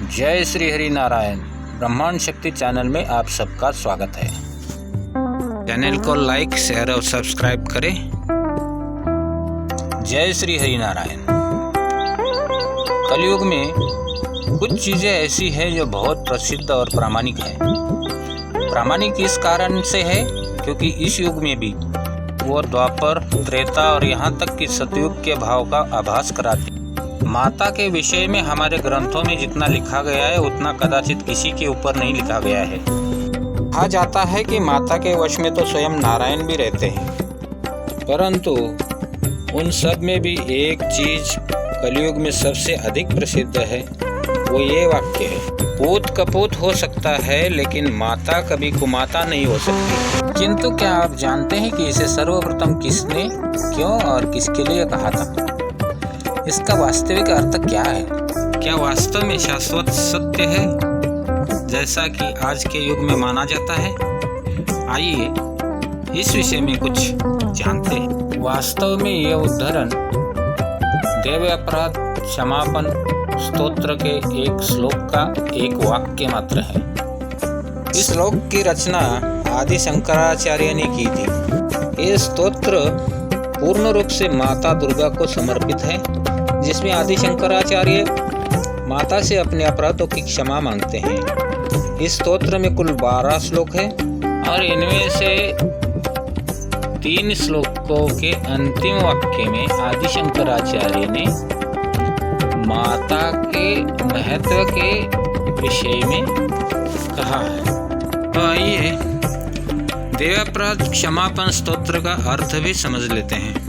जय श्री हरि नारायण। ब्रह्मांड शक्ति चैनल में आप सबका स्वागत है। चैनल को लाइक, शेयर और सब्सक्राइब करें। जय श्री हरि नारायण। कलयुग में कुछ चीज़ें ऐसी हैं जो बहुत प्रसिद्ध और प्रामाणिक है। प्रामाणिक इस कारण से है क्योंकि इस युग में भी वो द्वापर, त्रेता और यहाँ तक कि सतयुग के भाव का आभास कराती। माता के विषय में हमारे ग्रंथों में जितना लिखा गया है उतना कदाचित किसी के ऊपर नहीं लिखा गया है। कहा जाता है कि माता के वश में तो स्वयं नारायण भी रहते हैं, परंतु उन सब में भी एक चीज कलयुग में सबसे अधिक प्रसिद्ध है, वो ये वाक्य है, पूत कपूत हो सकता है लेकिन माता कभी कुमाता नहीं हो सकती। किंतु क्या आप जानते हैं कि इसे सर्वप्रथम किसने, क्यों और किसके लिए कहा था? इसका वास्तविक अर्थ क्या है? क्या वास्तव में शाश्वत सत्य है जैसा कि आज के युग में माना जाता है? आइए इस विषय में कुछ जानते हैं। वास्तव में यह उद्धरण देव अपराध क्षमापन स्तोत्र के एक श्लोक का एक वाक्य मात्र है। इस श्लोक की रचना आदि शंकराचार्य ने की थी। यह स्तोत्र पूर्ण रूप से माता दुर्गा को समर्पित है, जिसमें आदि शंकराचार्य माता से अपने अपराधों की क्षमा मांगते हैं। इस स्तोत्र में कुल 12 श्लोक हैं और इनमें से 3 श्लोकों के अंतिम वाक्य में आदि शंकराचार्य ने माता के महत्व के विषय में कहा है। तो आइए देवापराध क्षमापन स्तोत्र का अर्थ भी समझ लेते हैं।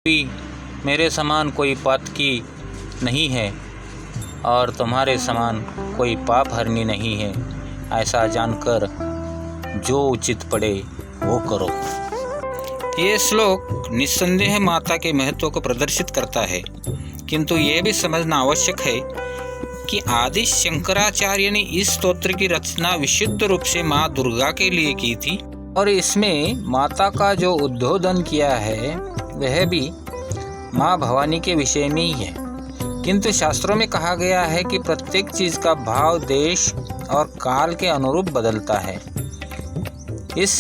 भी मेरे समान कोई पातकी नहीं है और तुम्हारे समान कोई पाप हरनी नहीं है। ऐसा जानकर जो उचित पड़े वो करो। ये श्लोक निस्संदेह माता के महत्व को प्रदर्शित करता है, किंतु ये भी समझना आवश्यक है कि आदि शंकराचार्य ने इस स्तोत्र की रचना विशुद्ध रूप से माँ दुर्गा के लिए की थी और इसमें माता का जो उद्बोधन किया है वह भी माँ भवानी के विषय में ही है। किंतु शास्त्रों में कहा गया है कि प्रत्येक चीज़ का भाव देश और काल के अनुरूप बदलता है। इस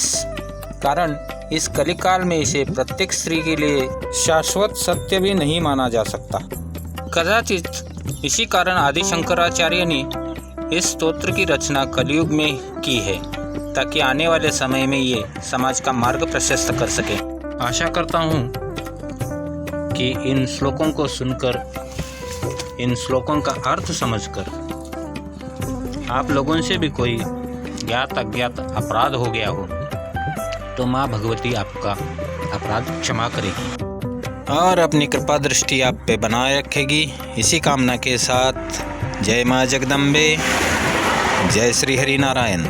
कारण इस कलिकाल में इसे प्रत्येक स्त्री के लिए शाश्वत सत्य भी नहीं माना जा सकता। कदाचित इसी कारण आदि शंकराचार्य ने इस स्तोत्र की रचना कलयुग में की है, ताकि आने वाले समय में ये समाज का मार्ग प्रशस्त कर सके। आशा करता हूँ कि इन श्लोकों को सुनकर, इन श्लोकों का अर्थ समझकर आप लोगों से भी कोई ज्ञात अज्ञात अपराध हो गया हो तो माँ भगवती आपका अपराध क्षमा करेगी और अपनी कृपा दृष्टि आप पे बनाए रखेगी। इसी कामना के साथ जय माँ जगदम्बे, जय श्री हरि नारायण।